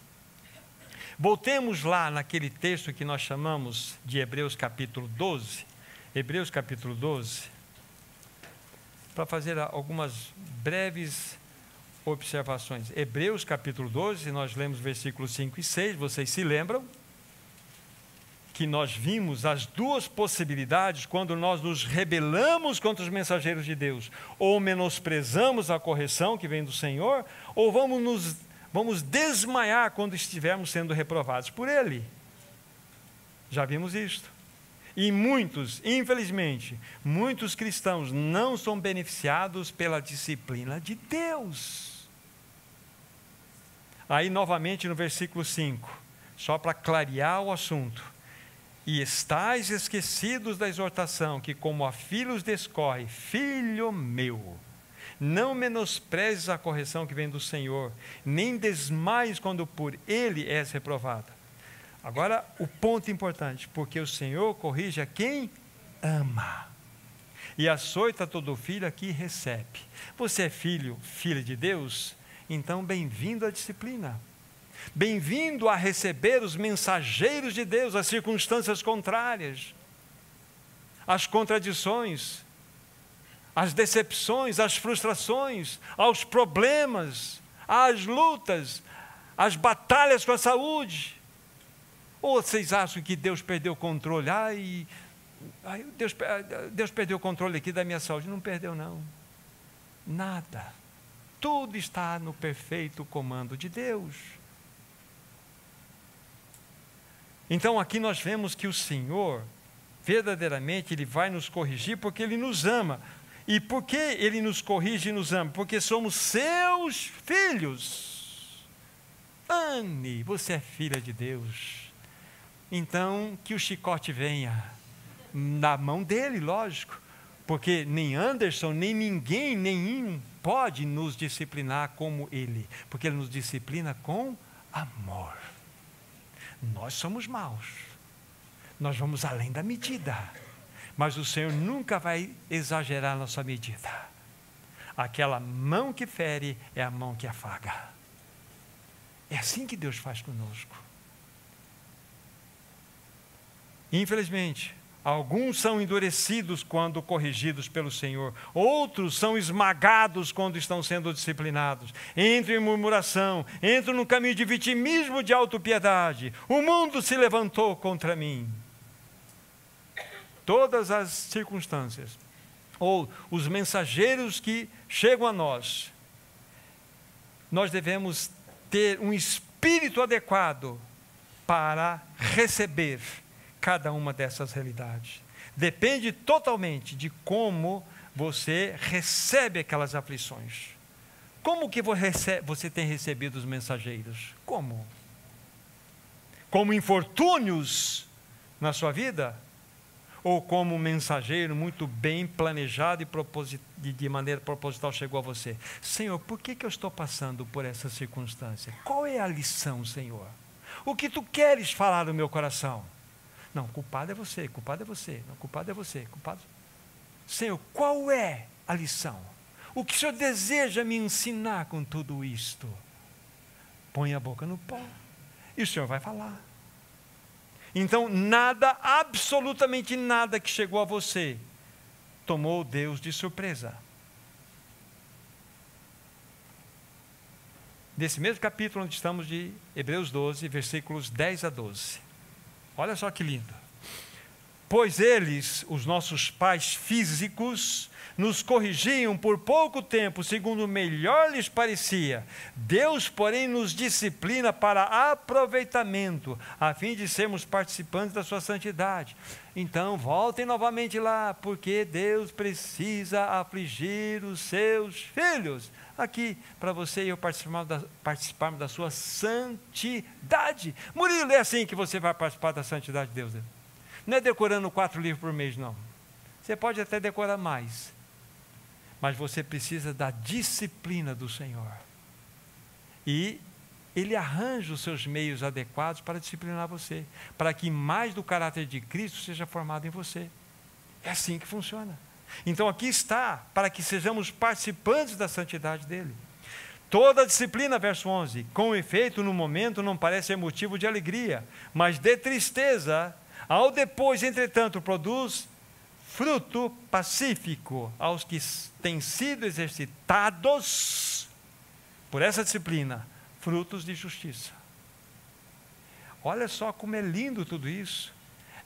Voltemos lá naquele texto que nós chamamos de Hebreus capítulo 12. Hebreus capítulo 12. Para fazer algumas breves observações. Hebreus capítulo 12, nós lemos versículos 5 e 6. Vocês se lembram que nós vimos as duas possibilidades quando nós nos rebelamos contra os mensageiros de Deus, ou menosprezamos a correção que vem do Senhor, ou vamos desmaiar quando estivermos sendo reprovados por Ele. Já vimos isto. E muitos, infelizmente, muitos cristãos não são beneficiados pela disciplina de Deus. Aí novamente no versículo 5, só para clarear o assunto. E estais esquecidos da exortação, que como a filhos descorre, filho meu, não menosprezes a correção que vem do Senhor, nem desmaies quando por Ele és reprovado. Agora, o ponto importante, porque o Senhor corrige a quem ama, e açoita todo filho a que recebe. Você é filho, filha de Deus? Então, bem-vindo à disciplina. Bem-vindo a receber os mensageiros de Deus, as circunstâncias contrárias, as contradições, as decepções, as frustrações, aos problemas, às lutas, às batalhas com a saúde. Ou vocês acham que Deus perdeu o controle? Deus perdeu o controle aqui da minha saúde. Não perdeu, não. Nada. Tudo está no perfeito comando de Deus. Então aqui nós vemos que o Senhor, verdadeiramente, Ele vai nos corrigir porque Ele nos ama. E por que Ele nos corrige e nos ama? Porque somos seus filhos. Anne, você é filha de Deus. Então, que o chicote venha na mão dele, lógico. Porque nem Anderson, nem ninguém, nenhum pode nos disciplinar como Ele. Porque Ele nos disciplina com amor. Nós somos maus, nós vamos além da medida, mas o Senhor nunca vai exagerar a nossa medida. Aquela mão que fere é a mão que afaga. É assim que Deus faz conosco. Infelizmente, alguns são endurecidos quando corrigidos pelo Senhor, outros são esmagados quando estão sendo disciplinados, entram em murmuração, entram no caminho de vitimismo, de autopiedade. O mundo se levantou contra mim. Todas as circunstâncias, ou os mensageiros que chegam a nós, nós devemos ter um espírito adequado para receber cada uma dessas realidades. Depende totalmente de como você recebe aquelas aflições. Como que você tem recebido os mensageiros? Como? Como infortúnios na sua vida? ou como um mensageiro muito bem planejado e de maneira proposital chegou a você. Senhor, por que eu estou passando por essa circunstância? Qual é a lição, Senhor? O que tu queres falar no meu coração? Não, culpado é você, culpado é você, não, culpado é você, culpado. Senhor, qual é a lição? O que o Senhor deseja me ensinar com tudo isto? Põe a boca no pó e o Senhor vai falar. Então, nada, absolutamente nada que chegou a você, tomou Deus de surpresa. Nesse mesmo capítulo onde estamos de Hebreus 12, versículos 10 a 12. Olha só que lindo. Pois eles, os nossos pais físicos, nos corrigiam por pouco tempo, segundo melhor lhes parecia. Deus, porém, nos disciplina para aproveitamento, a fim de sermos participantes da sua santidade. Então, voltem novamente lá, porque Deus precisa afligir os seus filhos. Aqui, para você e eu participarmos da sua santidade. Murilo, é assim que você vai participar da santidade de Deus. Não é decorando 4 livros por mês, não. Você pode até decorar mais, mas você precisa da disciplina do Senhor. E Ele arranja os seus meios adequados para disciplinar você, para que mais do caráter de Cristo seja formado em você. É assim que funciona. Então aqui está, para que sejamos participantes da santidade dEle. Toda a disciplina, verso 11, com efeito no momento não parece ser motivo de alegria, mas de tristeza, ao depois, entretanto, produz fruto pacífico aos que têm sido exercitados por essa disciplina, frutos de justiça. Olha só como é lindo tudo isso.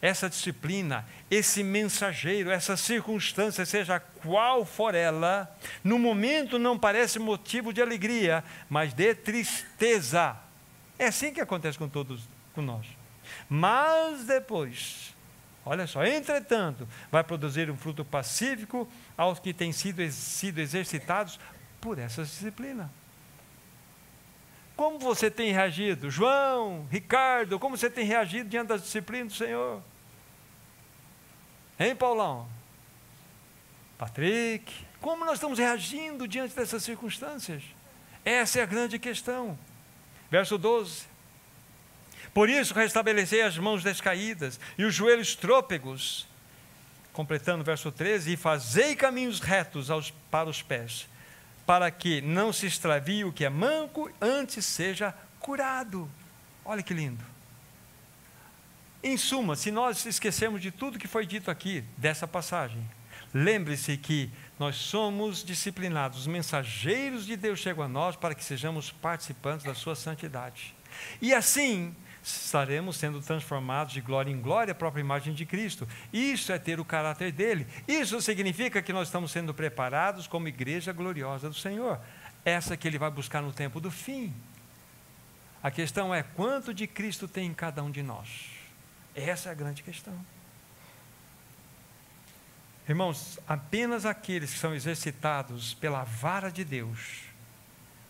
Essa disciplina, esse mensageiro, essa circunstância, seja qual for ela, no momento não parece motivo de alegria, mas de tristeza. É assim que acontece com todos, com nós. Mas depois, olha só, entretanto, vai produzir um fruto pacífico aos que têm sido exercitados por essa disciplina. Como você tem reagido? João, Ricardo, como você tem reagido diante das disciplinas do Senhor? Hein, Paulão? Patrick, como nós estamos reagindo diante dessas circunstâncias? Essa é a grande questão. Verso 12. Por isso restabelecei as mãos descaídas e os joelhos trôpegos, completando o verso 13, e fazei caminhos retos para os pés, para que não se extravie o que é manco, antes seja curado. Olha que lindo. Em suma, se nós esquecermos de tudo que foi dito aqui, dessa passagem, lembre-se que nós somos disciplinados, os mensageiros de Deus chegam a nós para que sejamos participantes da sua santidade. E assim, estaremos sendo transformados de glória em glória, a própria imagem de Cristo. Isso é ter o caráter dele. Isso significa que nós estamos sendo preparados como igreja gloriosa do Senhor. Essa que ele vai buscar no tempo do fim. A questão é quanto de Cristo tem em cada um de nós. Essa é a grande questão. Irmãos, apenas aqueles que são exercitados pela vara de Deus,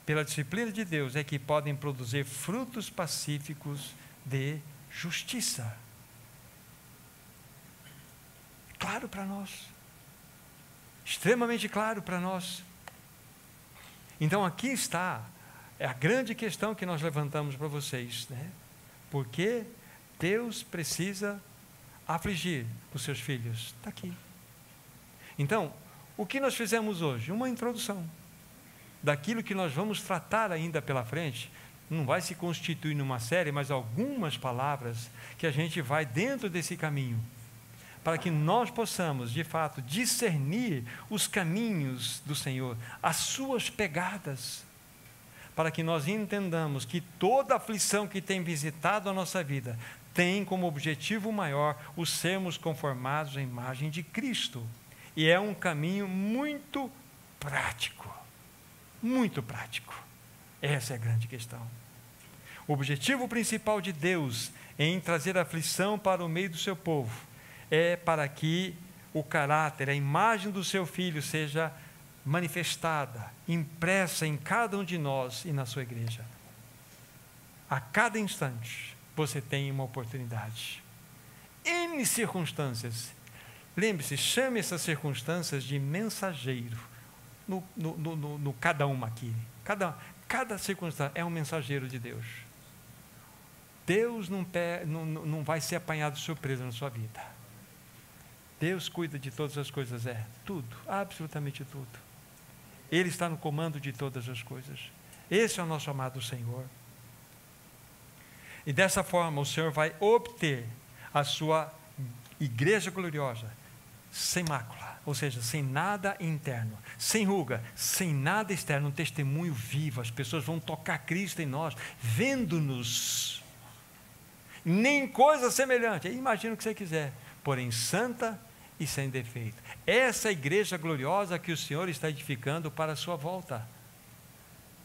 pela disciplina de Deus, é que podem produzir frutos pacíficos de justiça. Claro para nós. Extremamente claro para nós. Então aqui está a grande questão que nós levantamos para vocês, né? Por que Deus precisa afligir os seus filhos? Está aqui. Então, o que nós fizemos hoje? Uma introdução daquilo que nós vamos tratar ainda pela frente. Não vai se constituir numa série, mas algumas palavras que a gente vai dentro desse caminho, para que nós possamos, de fato, discernir os caminhos do Senhor, as suas pegadas, para que nós entendamos que toda aflição que tem visitado a nossa vida tem como objetivo maior o sermos conformados à imagem de Cristo. E é um caminho muito prático. Muito prático. Essa é a grande questão. O objetivo principal de Deus em trazer aflição para o meio do seu povo é para que o caráter, a imagem do seu Filho seja manifestada, impressa em cada um de nós e na sua igreja. A cada instante você tem uma oportunidade. N circunstâncias Lembre-se, chame essas circunstâncias de mensageiro. No cada uma aqui. Cada circunstância é um mensageiro de Deus. Deus não vai ser apanhado de surpresa na sua vida. Deus cuida de todas as coisas, tudo, absolutamente tudo. Ele está no comando de todas as coisas. Esse é o nosso amado Senhor. E dessa forma o Senhor vai obter a sua igreja gloriosa, sem mácula, ou seja, sem nada interno, sem ruga, sem nada externo, um testemunho vivo. As pessoas vão tocar Cristo em nós, vendo-nos, nem coisa semelhante, imagina o que você quiser, porém santa e sem defeito. Essa é a igreja gloriosa que o Senhor está edificando para a sua volta.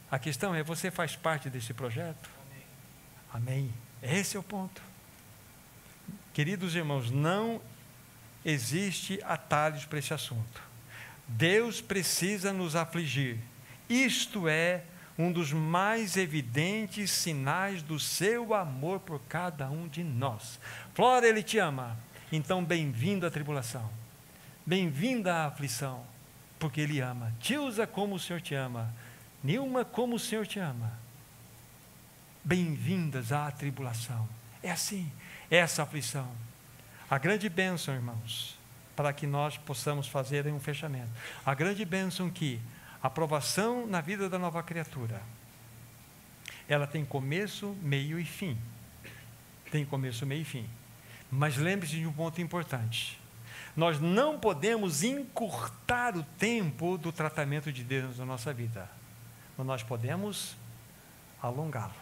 A questão é, você faz parte desse projeto? Amém. Esse é o ponto. Queridos irmãos, não existe atalhos para esse assunto. Deus precisa nos afligir. Isto é um dos mais evidentes sinais do seu amor por cada um de nós. Flora, Ele te ama. Então, bem-vindo à tribulação. Bem-vinda à aflição, porque Ele ama. Te usa como o Senhor te ama. Nilma, como o Senhor te ama. Bem-vindas à tribulação. É assim, essa aflição. A grande bênção, irmãos, para que nós possamos fazer um fechamento. A grande bênção que a aprovação na vida da nova criatura, ela tem começo, meio e fim. Tem começo, meio e fim. Mas lembre-se de um ponto importante. Nós não podemos encurtar o tempo do tratamento de Deus na nossa vida. Mas nós podemos alongá-lo.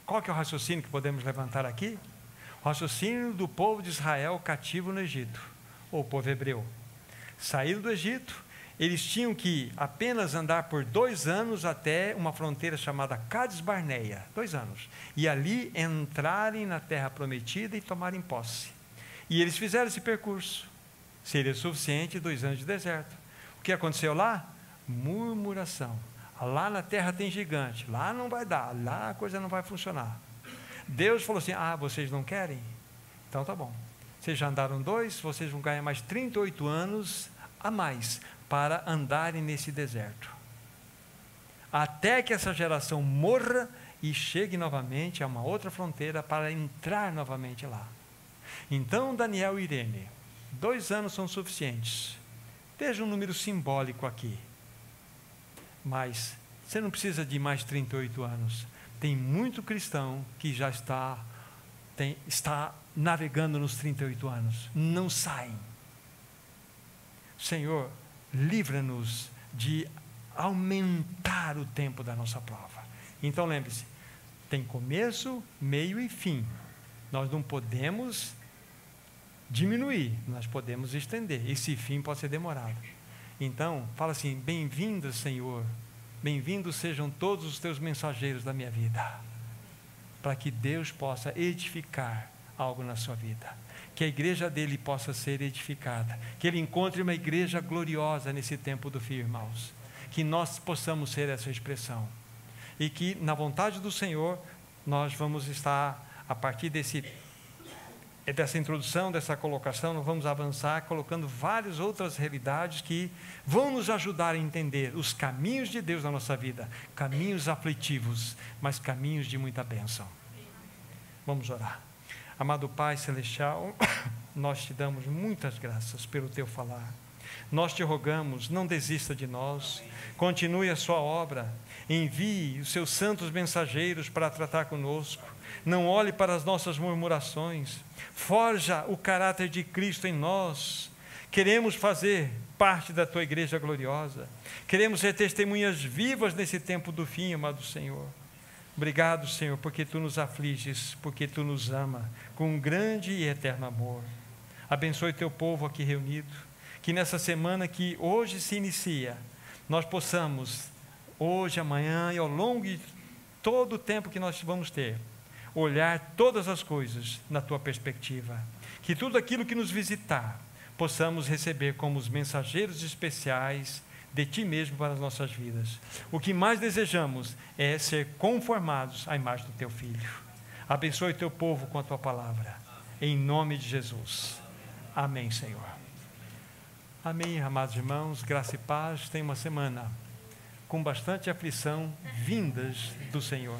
Qual que é o raciocínio que podemos levantar aqui? O raciocínio do povo de Israel cativo no Egito, ou povo hebreu. Saíram do Egito, eles tinham que apenas andar por 2 anos até uma fronteira chamada Cades Barneia, 2 anos, e ali entrarem na terra prometida e tomarem posse. E eles fizeram esse percurso. Seria suficiente 2 anos de deserto. O que aconteceu lá? Murmuração. Lá na terra tem gigante, lá não vai dar, lá a coisa não vai funcionar. Deus falou assim, vocês não querem? Então tá bom, vocês já andaram 2, vocês vão ganhar mais 38 anos a mais, para andarem nesse deserto, até que essa geração morra e chegue novamente a uma outra fronteira, para entrar novamente lá. Então Daniel e Irene, 2 anos são suficientes, veja um número simbólico aqui, mas você não precisa de mais 38 anos, tem muito cristão que já está navegando nos 38 anos, não saem. Senhor, livra-nos de aumentar o tempo da nossa prova. Então lembre-se, tem começo, meio e fim. Nós não podemos diminuir, nós podemos estender. Esse fim pode ser demorado. Então, fala assim, bem-vindo, Senhor, bem-vindos sejam todos os teus mensageiros da minha vida, para que Deus possa edificar algo na sua vida, que a igreja dele possa ser edificada, que ele encontre uma igreja gloriosa nesse tempo do fim, irmãos, que nós possamos ser essa expressão, e que na vontade do Senhor, nós vamos estar, a partir dessa introdução, dessa colocação, nós vamos avançar colocando várias outras realidades que vão nos ajudar a entender os caminhos de Deus na nossa vida, caminhos aflitivos, mas caminhos de muita bênção. Vamos orar. Amado Pai Celestial, nós te damos muitas graças pelo teu falar. Nós te rogamos, não desista de nós, continue a sua obra, envie os seus santos mensageiros para tratar conosco, não olhe para as nossas murmurações, forja o caráter de Cristo em nós. Queremos fazer parte da tua igreja gloriosa, queremos ser testemunhas vivas nesse tempo do fim, amado Senhor. Obrigado, Senhor, porque tu nos afliges, porque tu nos ama com um grande e eterno amor. Abençoe teu povo aqui reunido, que nessa semana que hoje se inicia, nós possamos, hoje, amanhã e ao longo de todo o tempo que nós vamos ter, olhar todas as coisas na tua perspectiva, que tudo aquilo que nos visitar, possamos receber como os mensageiros especiais de ti mesmo para as nossas vidas. O que mais desejamos é ser conformados à imagem do teu Filho. Abençoe teu povo com a tua palavra, em nome de Jesus. Amém, Senhor. Amém, amados irmãos, graça e paz. Tenha uma semana com bastante aflição vindas do Senhor.